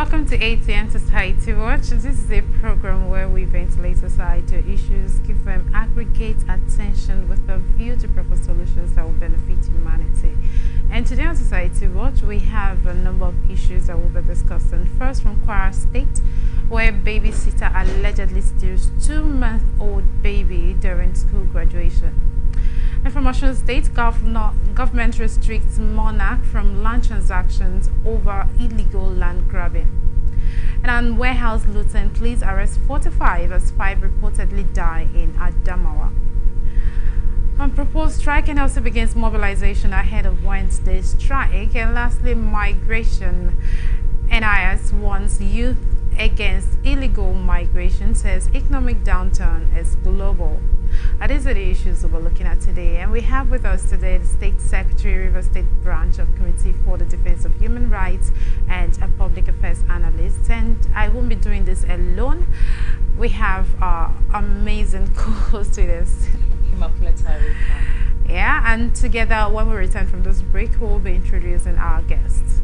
Welcome to ATN Society Watch. This is a program where we ventilate societal issues, give them aggregate attention with a view to propose solutions that will benefit humanity. And today on Society Watch, we have a number of issues that we'll be discussing. First, from Kwara State, where babysitter allegedly steals 2-month-old baby during school graduation. And from Osun State, government restricts monarch from land transactions over illegal land grabbing. And on warehouse looting, police arrest 45 as 5 reportedly die in Adamawa. On proposed strike, and also begins mobilization ahead of Wednesday's strike. And lastly, migration. NIS warns youth against illegal migration, says economic downturn is global. These are the issues we're looking at today, and we have with us today the State Secretary, River State Branch of Committee for the Defense of Human Rights, and a public affairs analyst. And I won't be doing this alone. We have amazing co-host with us. Yeah, and together, when we return from this break, we'll be introducing our guests.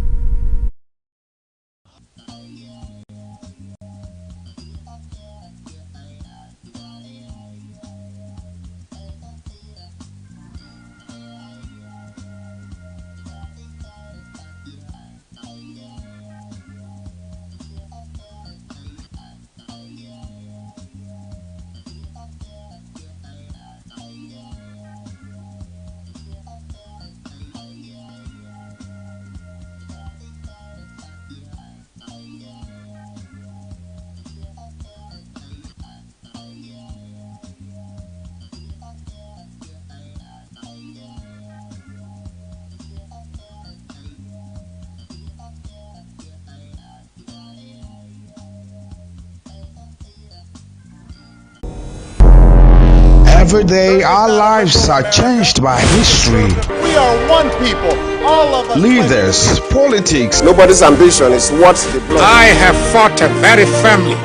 Every day, our lives are changed by history. We are one people, all of us. Leaders, politics. Nobody's ambition is what the blood. I have fought very firmly.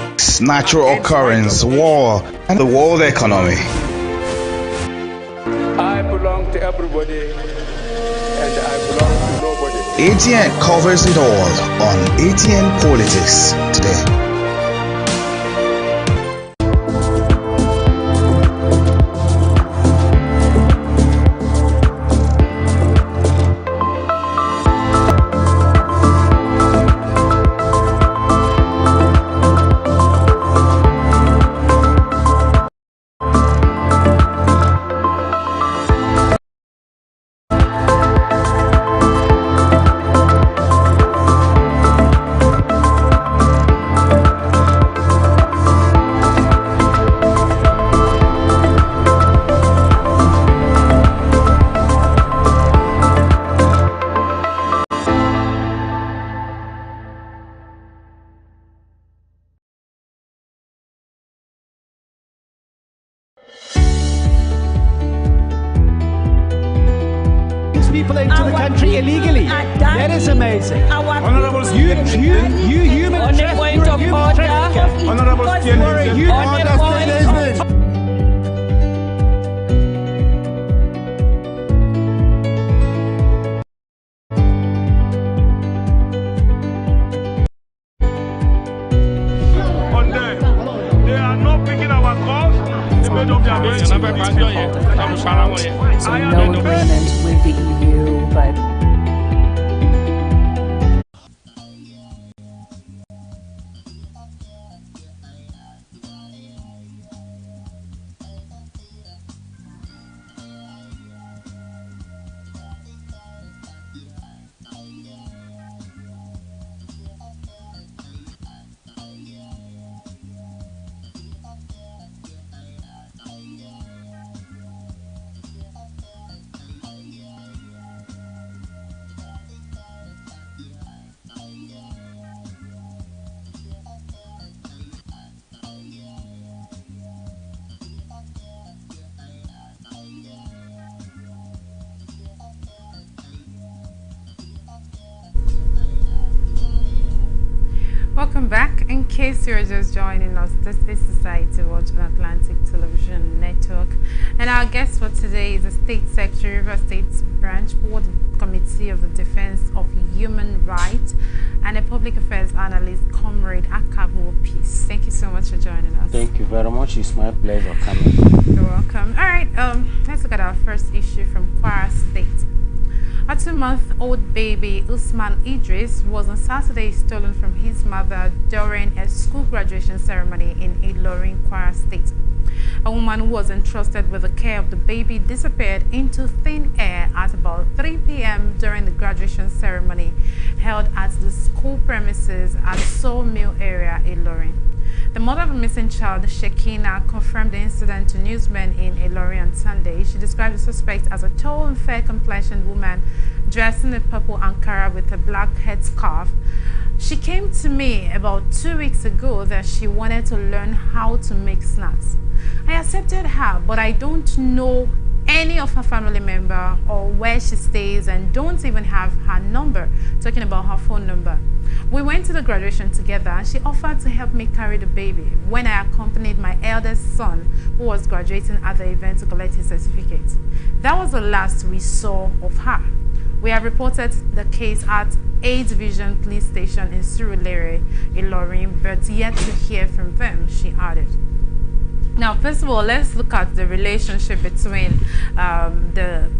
Natural occurrence, war, and the world economy. I belong to everybody, and I belong to nobody. ATN covers it all on ATN Politics today. People into the country illegally. That is amazing. Honourable You human trafficker. Honourable You're a human They are not picking our calls. They made up their minds. So no agreement with the EU, but Welcome back. In case you're just joining us, this is Society Watch on Atlantic Television Network. And our guest for today is the State Secretary, River State Branch for the Committee of the Defense of Human Rights and a Public Affairs Analyst, Comrade Akabo Peace. Thank you so much for joining us. Thank you very much. It's my pleasure coming. You're welcome. All right, let's look at our first issue from Kwara State. A 2-month-old baby, Usman Idris, was on Saturday stolen from his mother during a school graduation ceremony in Ilorin, Kwara State. A woman who was entrusted with the care of the baby disappeared into thin air at about 3 p.m. during the graduation ceremony held at the school premises at Sawmill area, Ilorin. The mother of the missing child, Shekina, confirmed the incident to newsmen in Ilorin on Sunday. She described the suspect as a tall and fair-complexioned woman dressed in a purple Ankara with a black headscarf. She came to me about 2 weeks ago that she wanted to learn how to make snacks. I accepted her, but I don't know any of her family member or where she stays and don't even have her number, talking about her phone number. We went to the graduation together and she offered to help me carry the baby when I accompanied my eldest son who was graduating at the event to collect his certificate. That was the last we saw of her. We have reported the case at A Division Police Station in Surulere, Ilorin, but yet to hear from them, she added. Now, first of all, let's look at the relationship between the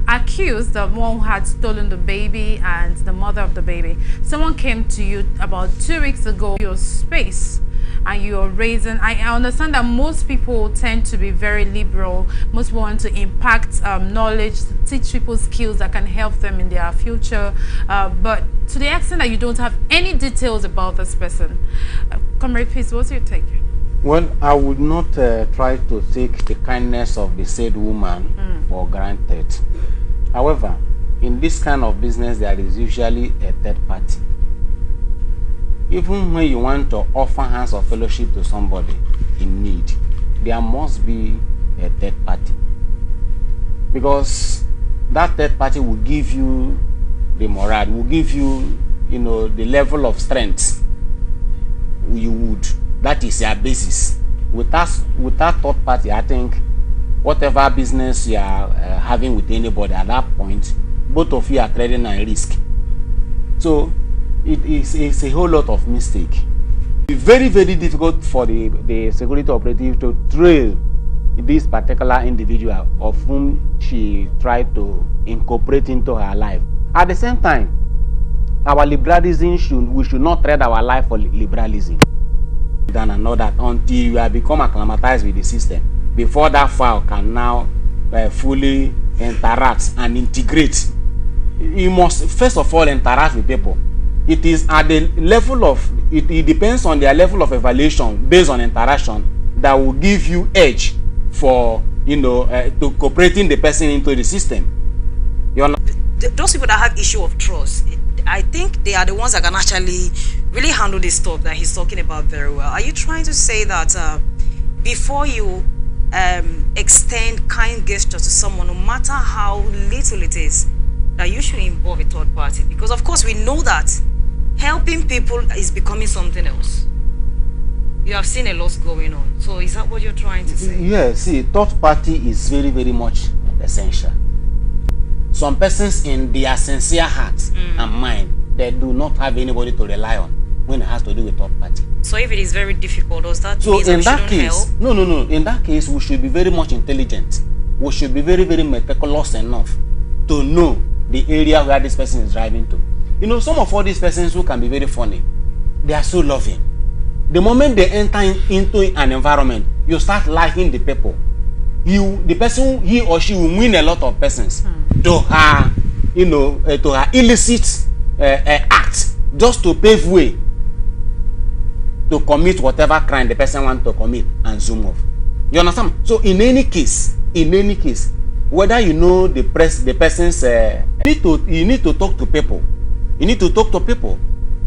accused, the one who had stolen the baby, and the mother of the baby. Someone came to you about 2 weeks ago, your space, and you're raising. I understand that most people tend to be very liberal. Most want to impact knowledge, teach people skills that can help them in their future. But to the extent that you don't have any details about this person, Comrade Peace, what's your take? Well, I would not try to take the kindness of the said woman for granted. However, in this kind of business, there is usually a third party. Even when you want to offer hands of fellowship to somebody in need, there must be a third party. Because that third party will give you the morale, will give you, the level of strength you would. That is your basis. With that third party, I think whatever business you are having with anybody at that point, both of you are treading a risk. So it's a whole lot of mistake. It's very, very difficult for the security operative to trail this particular individual of whom she tried to incorporate into her life. At the same time, our liberalism we should not trade our life for liberalism. Than another until you have become acclimatized with the system before that file can now fully interact and integrate. You must first of all interact with people. It is at the level of it depends on their level of evaluation based on interaction that will give you edge for to cooperating the person into the system. Those people that have issue of trust, I think they are the ones that can actually really handle this stuff that he's talking about very well. Are you trying to say that before you extend kind gesture to someone, no matter how little it is, that you should involve a third party? Because of course we know that helping people is becoming something else. You have seen a lot going on. So is that what you're trying to say? Yeah, see, third party is very, very much essential. Some persons in their sincere hearts and mind, they do not have anybody to rely on when it has to do with third party. So if it is very difficult, does that mean in that case, help? No. In that case, we should be very much intelligent. We should be very, very meticulous enough to know the area where this person is driving to. Some of all these persons who can be very funny, they are so loving. The moment they enter into an environment, you start liking the people. The person, he or she will win a lot of persons to her, to her illicit act, just to pave way to commit whatever crime the person wants to commit and zoom off. You understand? So in any case, whether the person's, you need to talk to people. You need to talk to people.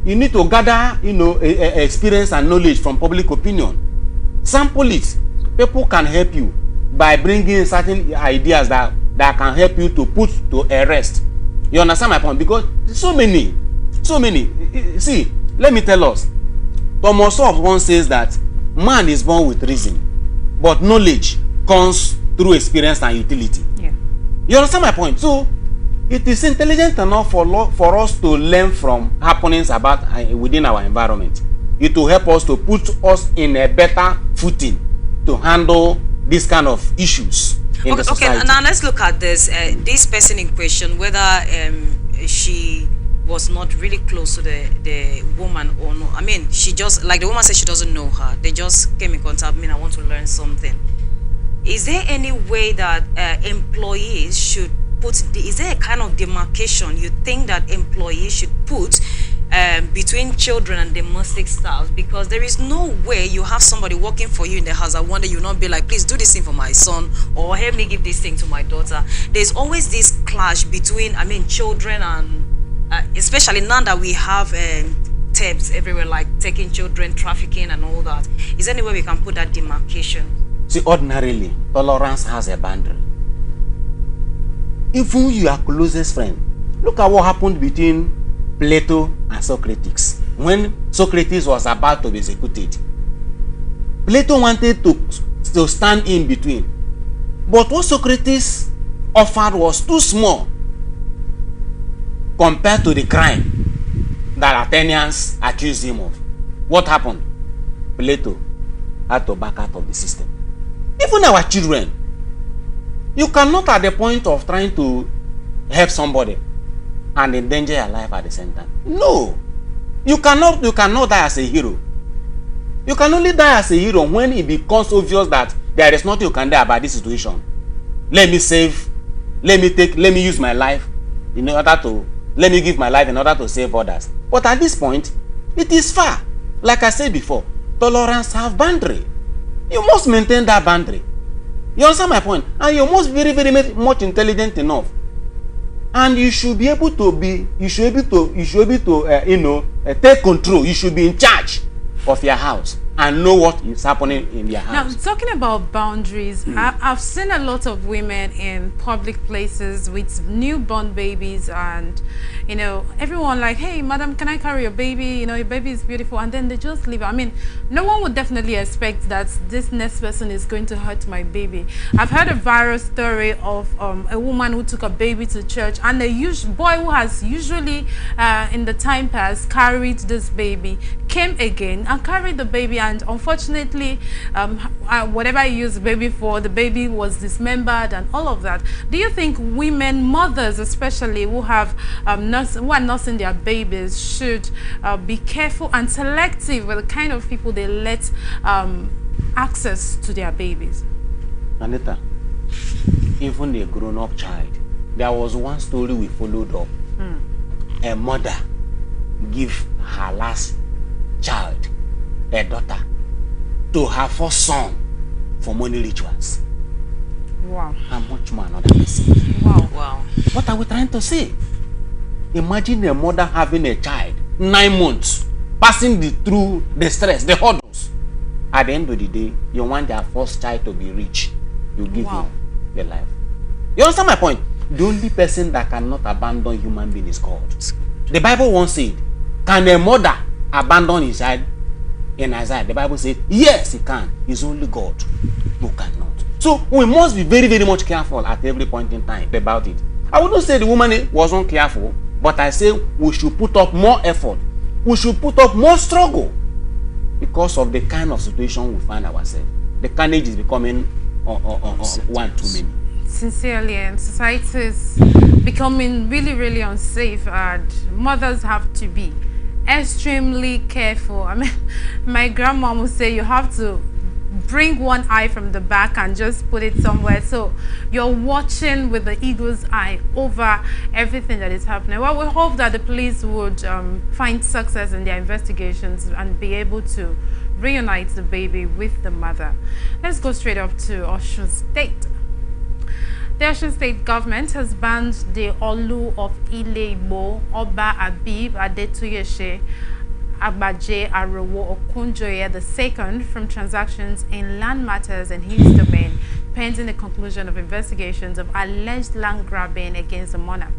You need to gather, experience and knowledge from public opinion. Sample it. People can help you by bringing certain ideas that can help you to put to a rest. You understand my point? Because so many. See, let me tell us. Thomas Hobbes once says that man is born with reason, but knowledge comes through experience and utility. Yeah. You understand my point? So it is intelligent enough for us to learn from happenings about within our environment. It will help us to put us in a better footing to handle this kind of issues in the society. Okay, now let's look at this. This person in question, whether she was not really close to the woman or no. I mean, she just, like the woman said, she doesn't know her. They just came in contact with me, I want to learn something. Is there any way that employees should put, is there a kind of demarcation you think that employees should put between children and domestic staff? Because there is no way you have somebody working for you in the house. I wonder you not be like, please do this thing for my son, or help me give this thing to my daughter. There's always this clash between, I mean, children and especially now that we have terms everywhere like taking children, trafficking and all that. Is there any way we can put that demarcation? See, ordinarily, tolerance has a boundary. Even your closest friend, look at what happened between Plato and Socrates. When Socrates was about to be executed, Plato wanted to stand in between. But what Socrates offered was too small compared to the crime that Athenians accused him of. What happened? Plato had to back out of the system. Even our children, you cannot at the point of trying to help somebody and endanger your life at the same time. No. You cannot die as a hero. You can only die as a hero when it becomes obvious that there is nothing you can do about this situation. Let me use my life in order to, let me give my life in order to save others. But at this point, it is far. Like I said before, tolerance have boundary. You must maintain that boundary. You understand my point? And you must be very, very much intelligent enough. And you should be able to take control. You should be in charge of your house and know what is happening in your house. Now, talking about boundaries, I've seen a lot of women in public places with newborn babies, and you know, everyone like, hey madam, can I carry your baby? You know, your baby is beautiful, and then they just leave. I mean, no one would definitely expect that this next person is going to hurt my baby. I've heard a viral story of a woman who took a baby to church, and a boy who has usually in the time past carried this baby came again and carried the baby, and unfortunately whatever he used the baby for, the baby was dismembered and all of that. Do you think women, mothers especially, who have who are nursing their babies, should be careful and selective with the kind of people they let access to their babies? Anita, even a grown-up child, there was one story we followed up. A mother give her last child, a daughter, to her first son for money rituals. Wow. How much more another person? Wow. Wow. What are we trying to say? Imagine a mother having a child, 9 months, passing through the stress, the hurdles. At the end of the day, you want their first child to be rich. You give him the life. You understand my point? The only person that cannot abandon human being is God. The Bible once said, can a mother abandon his child? In Isaiah, the Bible says, yes, he can. It's only God who cannot. So we must be very, very much careful at every point in time about it. I wouldn't say the woman wasn't careful, but I say we should put up more effort. We should put up more struggle because of the kind of situation we find ourselves. The carnage is becoming one too many. Sincerely, and society is becoming really, really unsafe, and mothers have to be extremely careful. I mean, my grandma would say you have to bring one eye from the back and just put it somewhere, so you're watching with the eagle's eye over everything that is happening. Well, we hope that the police would find success in their investigations and be able to reunite the baby with the mother. Let's go straight up to Osun State. The Osun State government has banned the Olu of Ile-Igbo, Oba Abib Adetuyeshe Agbaje Arowo Okunjoye II from transactions in land matters in his domain, pending the conclusion of investigations of alleged land grabbing against the monarch.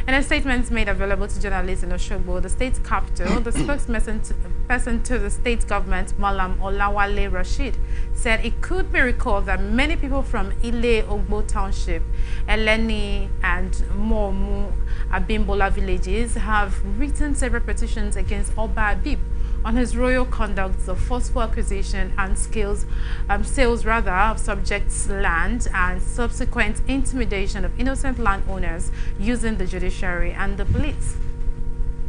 In a statement made available to journalists in Osogbo, the state capital, the spokesperson to the state government, Malam Olawale Rashid, said it could be recalled that many people from Ile Ogbo Township, Eleni, and Momu Abimbola villages have written several petitions against Oba Abib on his royal conduct of forceful acquisition and sales of subjects' land and subsequent intimidation of innocent landowners using the judiciary and the police.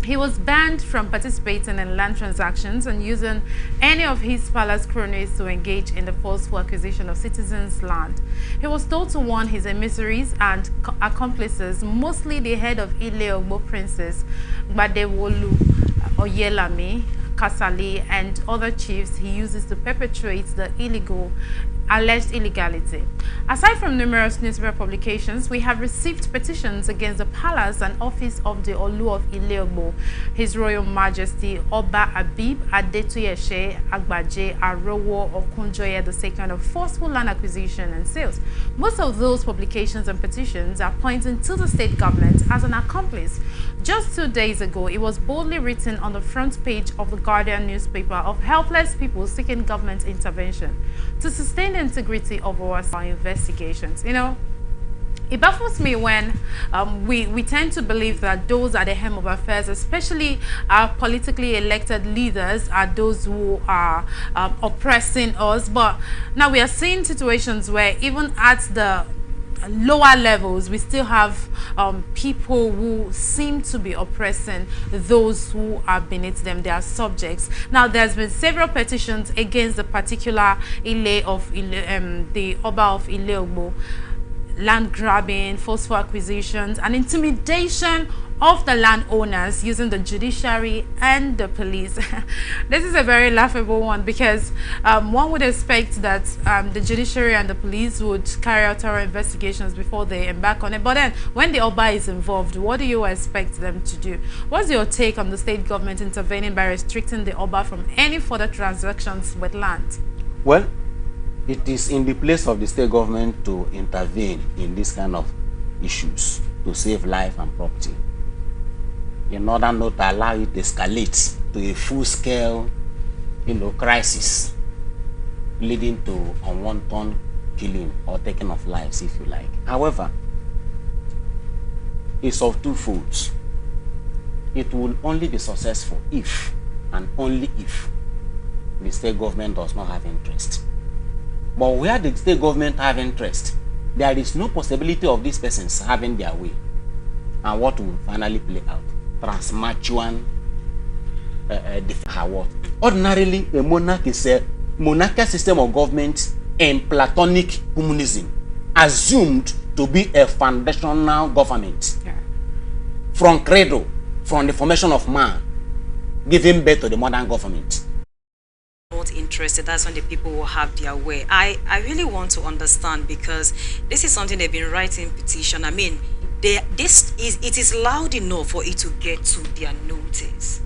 He was banned from participating in land transactions and using any of his palace cronies to engage in the forceful acquisition of citizens' land. He was told to warn his emissaries and accomplices, mostly the head of Ile Ogbo Princess, Badewolu Oyelami, Kasali, and other chiefs he uses to perpetuate the alleged illegality. Aside from numerous newspaper publications, we have received petitions against the palace and office of the Olu of Ile Ogbo, His Royal Majesty Oba Abib Adetuyeshe Agbaje Arowo Okunjoye II of forceful land acquisition and sales. Most of those publications and petitions are pointing to the state government as an accomplice. Just 2 days ago, it was boldly written on the front page of the Guardian newspaper of helpless people seeking government intervention to sustain the integrity of our investigations. You know, it baffles me when we tend to believe that those at the helm of affairs, especially our politically elected leaders, are those who are oppressing us. But now we are seeing situations where even at the lower levels, we still have people who seem to be oppressing those who are beneath them, their subjects. Now, there's been several petitions against the particular the Oba of Ile Ogbo, land grabbing, forceful acquisitions, and intimidation of the landowners using the judiciary and the police. This is a very laughable one because one would expect that the judiciary and the police would carry out thorough investigations before they embark on it. But then when the Oba is involved, what do you expect them to do? What's your take on the state government intervening by restricting the Oba from any further transactions with land? Well, it is in the place of the state government to intervene in this kind of issues to save life and property, in order not to allow it to escalate to a full-scale, crisis, leading to unwanted killing or taking of lives, if you like. However, it's of two folds. It will only be successful if, and only if, the state government does not have interest. But where the state government have interest, there is no possibility of these persons having their way. And what will finally play out? Transmachuan what? Ordinarily, a monarch is a monarchical system of government in Platonic humanism, assumed to be a foundational government. Yeah. From cradle, from the formation of man, giving birth to the modern government. Not interested, that's when the people will have their way. I really want to understand, because this is something they've been writing petition. I mean, it is loud enough for it to get to their notice.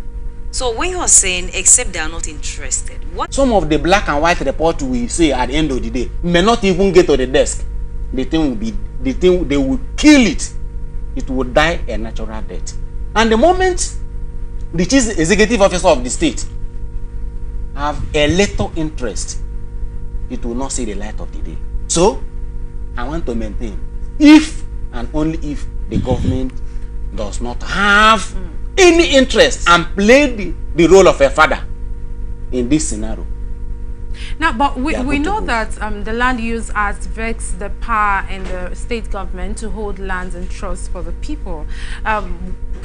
So when you are saying except they are not interested, what some of the black and white report we say at the end of the day may not even get to the desk. They will kill it. It will die a natural death. And the moment the chief executive officer of the state have a little interest, it will not see the light of the day. So I want to maintain, if and only if the government does not have any interest and play the role of a father in this scenario. Now, but we know that the Land Use Act vests the power in the state government to hold lands in trust for the people.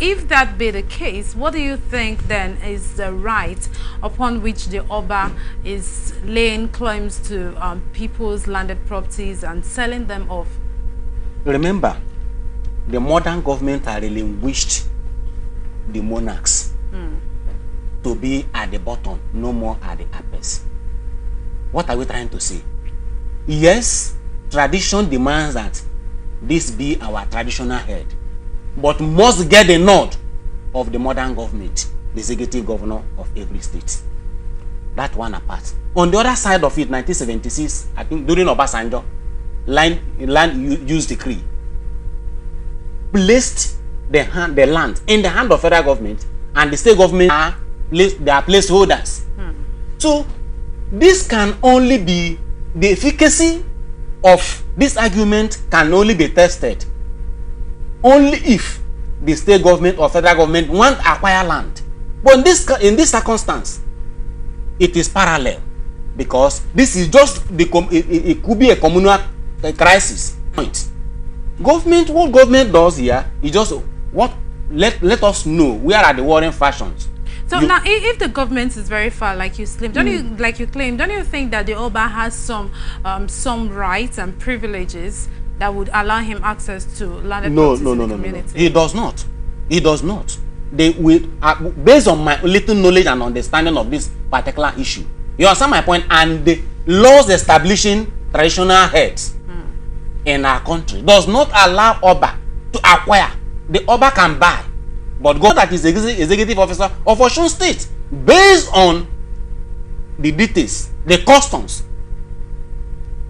If that be the case, what do you think then is the right upon which the Oba is laying claims to people's landed properties and selling them off? Remember, the modern government has relinquished the monarchs to be at the bottom, no more at the apex. What are we trying to say? Yes, tradition demands that this be our traditional head, but must get the nod of the modern government, the executive governor of every state. That one apart. On the other side of it, 1976, I think during Obasanjo, land use decree placed the land in the hand of federal government, and the state government are placeholders. So this can only be, the efficacy of this argument can only be tested only if the state government or federal government want to acquire land. But in this circumstance, it is parallel, because this is just it could be a communal crisis. What government does here is just let us know where are the warring factions. So now, if the government is very far, like you claim, don't you think that the Oba has some rights and privileges that would allow him access to landed properties in the community? No. He does not. He does not. Based on my little knowledge and understanding of this particular issue, you understand my point, and the laws establishing traditional heads in our country does not allow Oba to acquire. The Oba can buy, but God that is executive officer of Osun State, based on the details, the customs,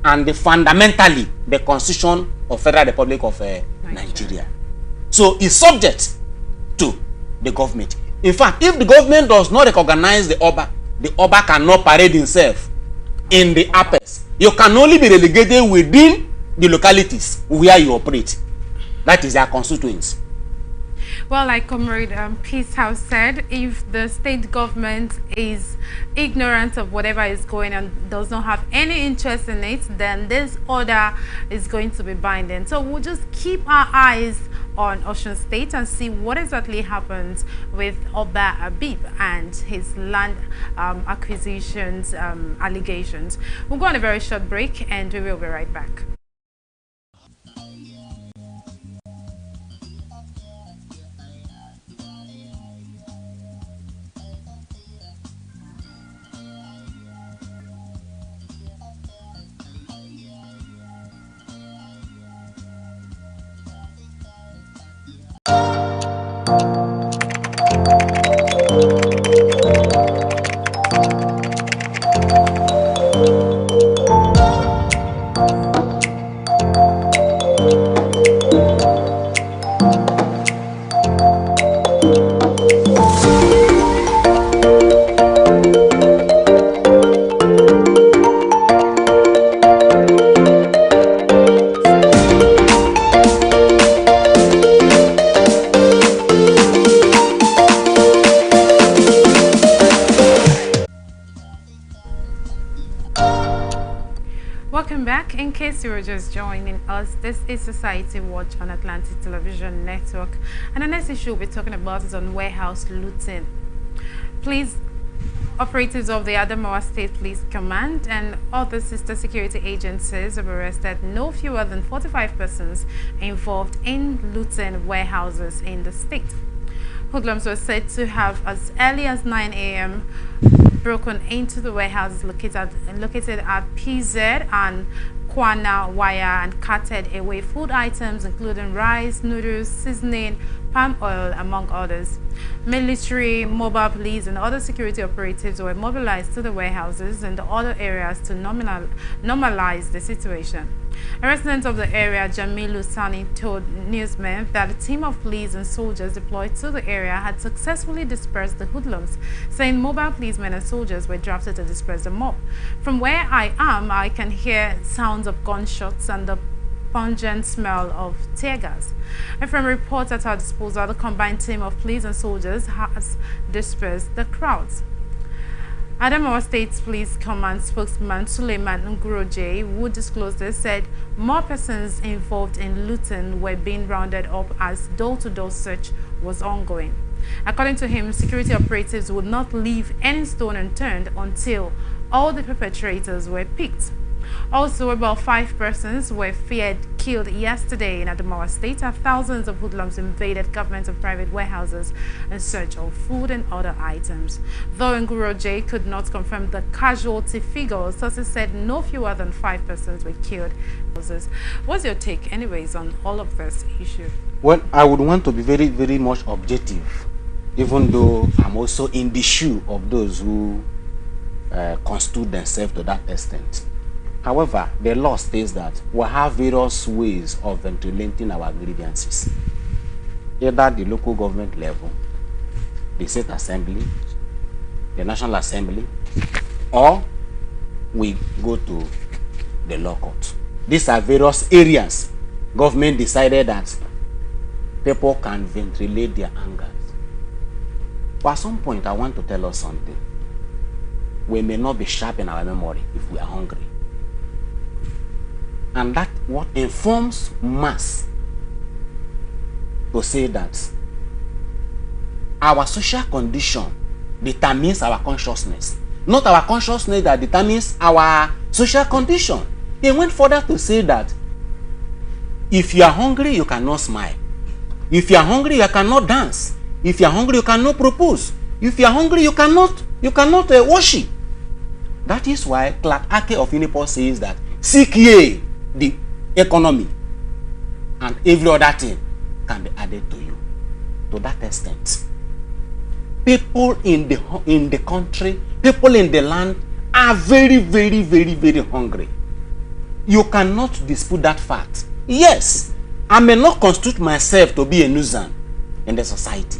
and fundamentally the Constitution of Federal Republic of Nigeria. So it's subject to the government. In fact, if the government does not recognize the Oba cannot parade himself in the apex. You can only be relegated within the localities where you operate. That is their constituents. Well, like Comrade Peace House said, if the state government is ignorant of whatever is going on, does not have any interest in it, then this order is going to be binding. So we'll just keep our eyes on Osun State and see what exactly happens with Oba Abib and his land acquisitions allegations. We'll go on a very short break and we will be right back. Welcome back. In case you were just joining us, this is Society Watch on Atlantic Television Network, and the next issue we'll be talking about is on warehouse looting. Please, operatives of the Adamawa State Police Command and other sister security agencies have arrested no fewer than 45 persons involved in looting warehouses in the state. Hoodlums were said to have, as early as 9 a.m., broken into the warehouses located at PZ and Kwana Wire and carted away food items including rice, noodles, seasoning, palm oil, among others. Military, mobile police, and other security operatives were mobilized to the warehouses and the other areas to normalize the situation. A resident of the area, Jamilu Sani, told newsmen that a team of police and soldiers deployed to the area had successfully dispersed the hoodlums, saying mobile policemen and soldiers were drafted to disperse the mob. From where I am, I can hear sounds of gunshots and the pungent smell of tear gas. And from reports at our disposal, the combined team of police and soldiers has dispersed the crowds. Adamawa State Police Command spokesman Suleiman Nguroje, who disclosed this, said more persons involved in looting were being rounded up as door-to-door search was ongoing. According to him, security operatives would not leave any stone unturned until all the perpetrators were picked. Also, about 5 persons were feared killed yesterday in Adamawa State as thousands of hoodlums invaded government and private warehouses in search of food and other items. Though Nguroje could not confirm the casualty figures, sources said no fewer than 5 persons were killed. What's your take, anyways, on all of this issue? Well, I would want to be very, very much objective, even though I'm also in the shoe of those who constitute themselves to that extent. However, the law states that we have various ways of ventilating our grievances. either the local government level, the state assembly, the national assembly, or we go to the law court. These are various areas government decided that people can ventilate their angers. But at some point, I want to tell us something. We may not be sharp in our memory if we are hungry. And that what informs mass to say that our social condition determines our consciousness. Not our consciousness that determines our social condition. He went further to say that if you are hungry, you cannot smile. If you are hungry, you cannot dance. If you are hungry, you cannot propose. If you are hungry, you cannot worship. That is why Clark Ake of Unifor says that seek ye the economy, and every other thing can be added to you. To that extent, people in the country, people in the land are very, very, very, very hungry. You cannot dispute that fact. Yes, I may not constitute myself to be a nuisance in the society.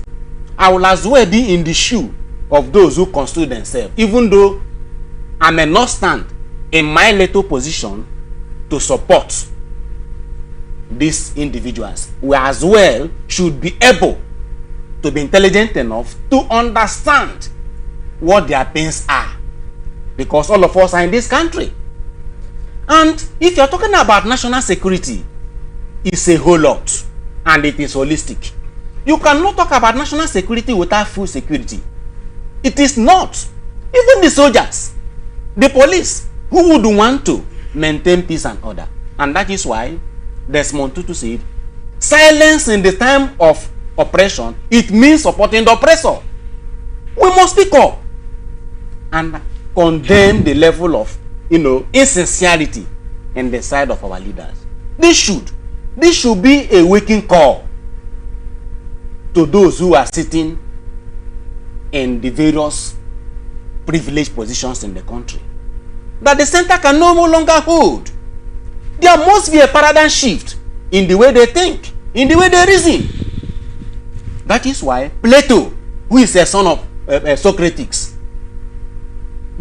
I will as well be in the shoe of those who constitute themselves, even though I may not stand in my little position to support these individuals. We as well should be able to be intelligent enough to understand what their pains are, because all of us are in this country. And if you're talking about national security, it's a whole lot, and it is holistic. You cannot talk about national security without full security. It is not. Even the soldiers, the police, who would want to maintain peace and order? And that is why Desmond Tutu said, silence in the time of oppression, it means supporting the oppressor. We must speak up and condemn the level of, insincerity in the side of our leaders. This should be a waking call to those who are sitting in the various privileged positions in the country, that the center can no longer hold. There must be a paradigm shift in the way they think, in the way they reason. That is why Plato, who is a son of Socrates,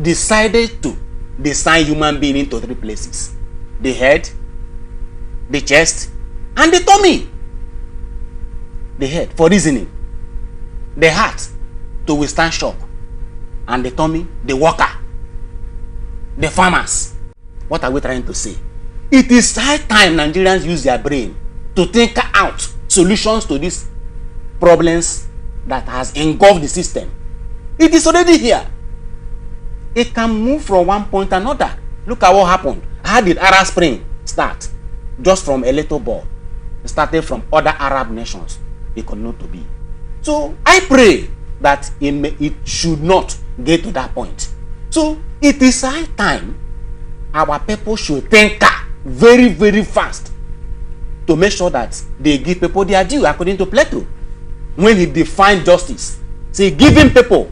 decided to design human being into three places: the head, the chest, and the tummy. The head for reasoning, the heart to withstand shock, and the tummy, the worker, the farmers. What are we trying to say? It is high time Nigerians use their brain to think out solutions to these problems that has engulfed the system. It is already here. It can move from one point to another. Look at what happened. How did Arab Spring start? Just from a little ball. It started from other Arab nations. It could not to be. So I pray that it should not get to that point. So it is high time our people should think very, very fast to make sure that they give people their due, according to Plato, when he defined justice. Say, giving people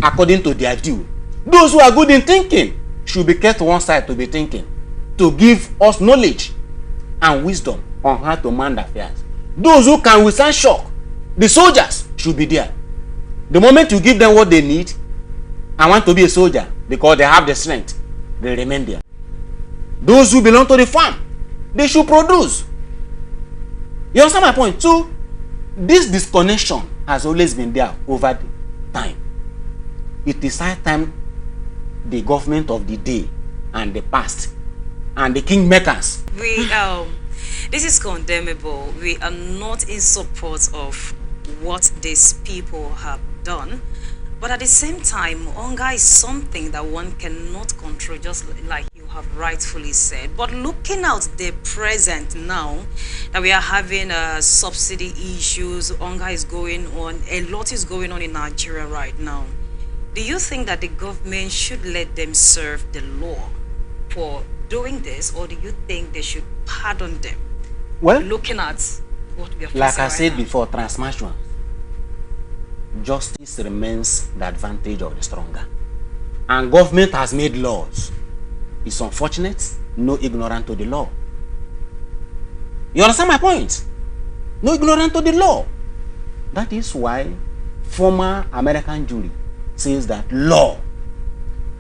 according to their due. Those who are good in thinking should be kept to one side to be thinking, to give us knowledge and wisdom on how to man affairs. Those who can withstand shock, the soldiers, should be there. The moment you give them what they need, I want to be a soldier because they have the strength, they remain there. Those who belong to the farm, they should produce. You understand my point? So this disconnection has always been there over the time. It is high time the government of the day and the past and the kingmakers. This is condemnable. We are not in support of what these people have done. But at the same time, hunger is something that one cannot control, just like you have rightfully said. But looking at the present now, that we are having subsidy issues, hunger is going on, a lot is going on in Nigeria right now. Do you think that the government should let them serve the law for doing this, or do you think they should pardon them? Well, looking at what we are facing like I right said now. before, transnational justice remains the advantage of the stronger, and government has made laws. It's unfortunate, no ignorant to the law. You understand my point? no ignorant to the law. That is why former American jury says that law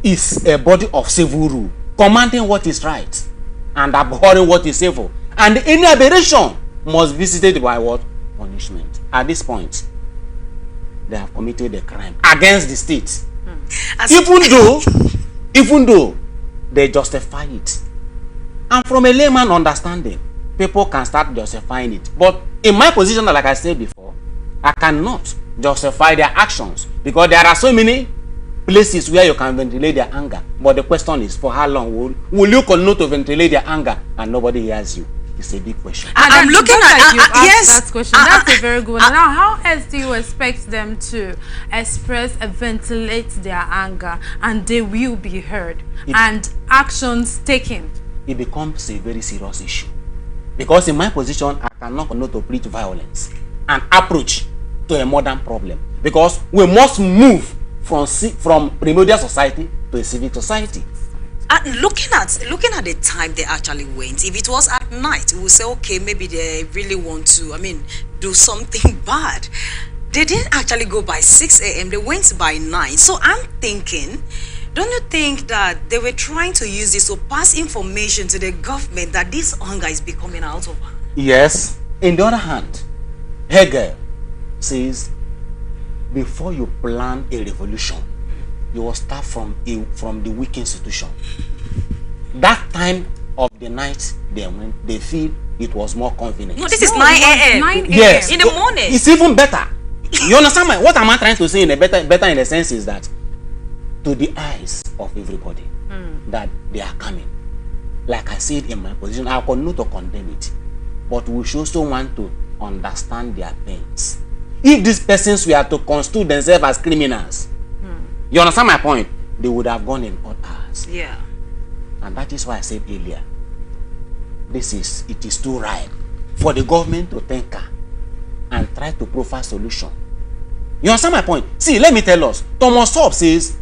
is a body of civil rule, commanding what is right and abhorring what is evil. And any aberration must be visited by what? Punishment. At this point, they have committed a crime against the state. Even though they justify it. And from a layman understanding, people can start justifying it. But in my position, like I said before, I cannot justify their actions because there are so many places where you can ventilate their anger. But the question is, for how long will you continue to ventilate their anger and nobody hears you? It's a big question. I'm looking at yes. That question. That's a very good one. Now, how else do you expect them to express and ventilate their anger, and they will be heard and actions taken? It becomes a very serious issue because in my position, I cannot continue to preach violence and approach to a modern problem because we must move from primordial society to a civic society. Looking at the time they actually went, if it was at night, we would say, okay, maybe they really want to, do something bad. They didn't actually go by 6 a.m. They went by 9. So I'm thinking, don't you think that they were trying to use this to pass information to the government that this hunger is becoming out of hand? Yes. On the other hand, Hegel says, before you plan a revolution, you will start from the weak institution. That time of the night they feel it was more convenient. No, this is 9 a.m. Yes. In the morning. It's even better. You understand what am I trying to say in a better in the sense is that to the eyes of everybody that they are coming. Like I said in my position, I continue to condemn it. But we should also want to understand their pains. If these persons were to constitute themselves as criminals, you understand my point? They would have gone in odd hours. Yeah. And that is why I said earlier, it is too ripe for the government to think and try to provide solution. You understand my point? See, let me tell us. Thomas Hobbes says,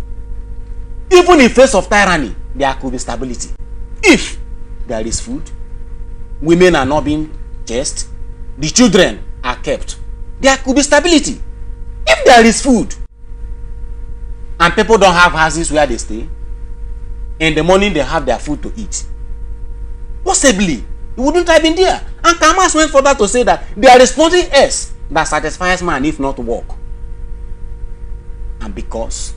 even in face of tyranny, there could be stability. If there is food, women are not being chased, the children are kept, there could be stability. If there is food, and people don't have houses where they stay, in the morning they have their food to eat, possibly it wouldn't have been there. And Kamas went further to say that there is nothing else that satisfies man if not work. And because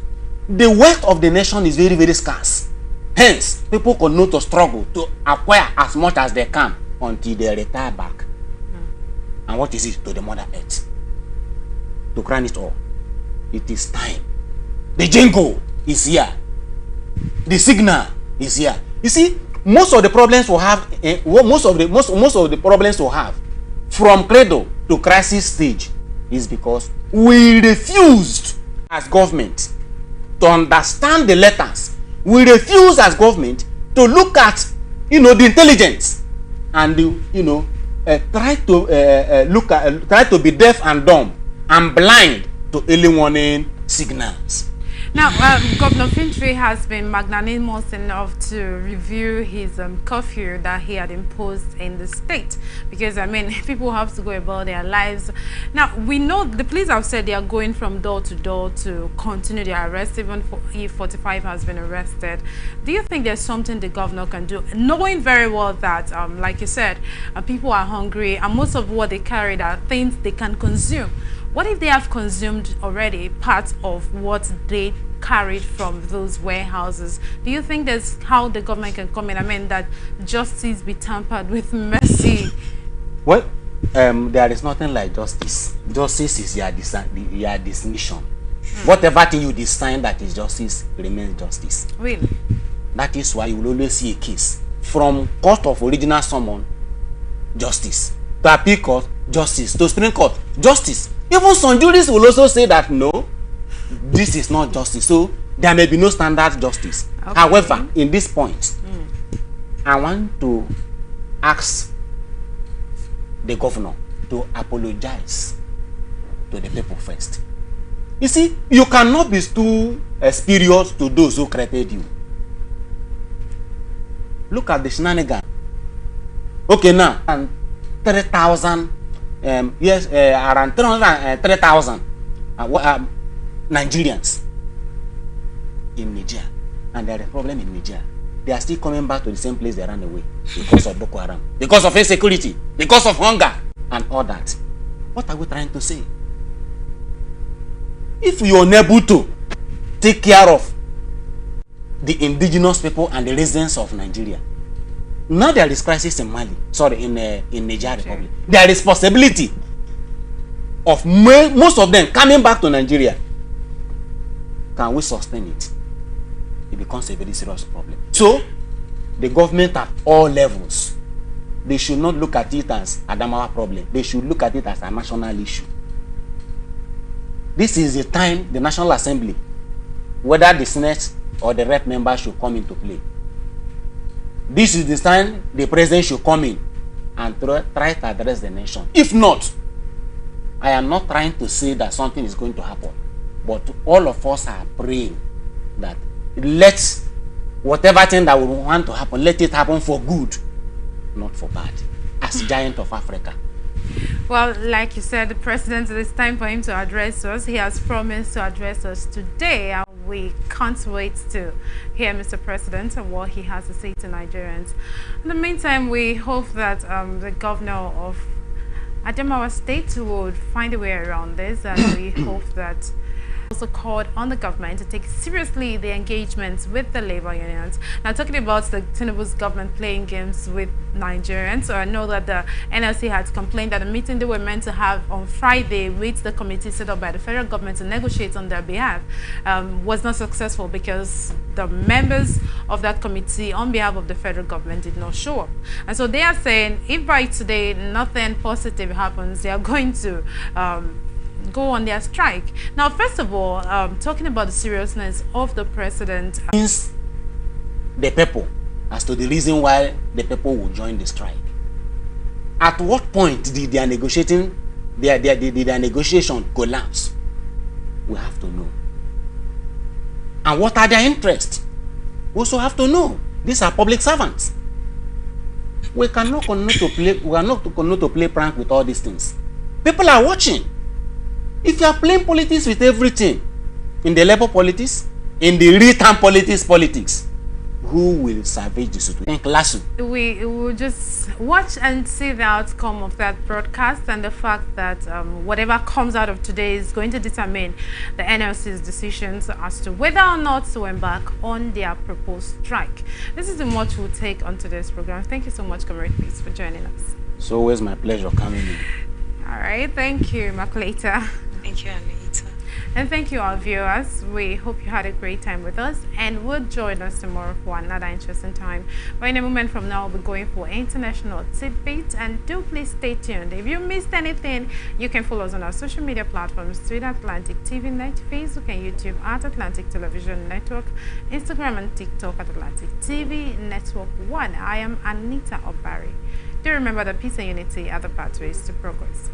the wealth of the nation is very, very scarce, hence people continue to struggle to acquire as much as they can until they retire back. And what is it to the Mother Earth? To crown it all, it is time. The jingle is here. The signal is here. You see, most of the problems we have, most of the problems we have from cradle to crisis stage is because we refused as government to understand the letters. We refuse as government to look at, the intelligence and try to be deaf and dumb and blind to early warning signals. Now, Governor Fintri has been magnanimous enough to review his curfew that he had imposed in the state because, people have to go about their lives. Now, we know the police have said they are going from door to door to continue their arrest, even if 45 has been arrested. Do you think there's something the governor can do, knowing very well that, like you said, people are hungry and most of what they carried are things they can consume? What if they have consumed already part of what they carried from those warehouses? Do you think that's how the government can come in? That justice be tampered with mercy? Well, there is nothing like justice. Justice is your definition. Whatever thing you design that is justice remains justice. Really? That is why you will always see a case from court of original summon, justice. To appeal court, justice. To Supreme Court, justice. Even some juries will also say that no, this is not justice. So there may be no standard justice. Okay. However, in this point, I want to ask the governor to apologize to the people first. You see, you cannot be too spurious to those who created you. Look at the shenanigan. Okay, now, and 3,000 yes, around 3,000 Nigerians in Niger, and there is a problem in Niger. They are still coming back to the same place they ran away because of Boko Haram, because of insecurity, because of hunger, and all that. What are we trying to say? If you are unable to take care of the indigenous people and the residents of Nigeria, now there is crisis in Mali, in Niger Republic. There is possibility of most of them coming back to Nigeria. Can we sustain it? It becomes a very serious problem. So, the government at all levels, they should not look at it as a Adamawa problem. They should look at it as a national issue. This is the time the National Assembly, whether the Senate or the Rep members, should come into play. This is the time the President should come in and try to address the nation. If not, I am not trying to say that something is going to happen, but all of us are praying that let whatever thing that we want to happen, let it happen for good, not for bad, as giant of Africa. Well, like you said, the president, it is time for him to address us. He has promised to address us today, and we can't wait to hear Mr. President and what he has to say to Nigerians. In the meantime, we hope that the governor of Adamawa State would find a way around this, and we hope that also called on the government to take seriously the engagements with the labor unions. Now, talking about the Tinubu's government playing games with Nigerians, so I know that the NLC had complained that the meeting they were meant to have on Friday with the committee set up by the federal government to negotiate on their behalf was not successful because the members of that committee on behalf of the federal government did not show up. And so they are saying if by today nothing positive happens, they are going to go on their strike. Now, first of all, talking about the seriousness of the president, the people as to the reason why the people will join the strike. At what point did their negotiation collapse? We have to know. And what are their interests? We also have to know. These are public servants. We cannot continue to play prank with all these things. People are watching. If you are playing politics with everything, in the labor politics, in the real-time politics, who will salvage the situation? We will just watch and see the outcome of that broadcast, and the fact that whatever comes out of today is going to determine the NLC's decisions as to whether or not to embark on their proposed strike. This is the much we'll take on today's program. Thank you so much, Comrade Peace, for joining us. It's always my pleasure coming in. All right, thank you, Makuleta. Thank you, Anita. And thank you, our viewers. We hope you had a great time with us, and will join us tomorrow for another interesting time. But in a moment from now, we'll be going for international tidbits, and do please stay tuned. If you missed anything, you can follow us on our social media platforms: Twitter, Atlantic TV Net, Facebook and YouTube at Atlantic Television Network, Instagram and TikTok at Atlantic TV Network 1. I am Anita Obari. Do remember that peace and unity are the pathways to progress.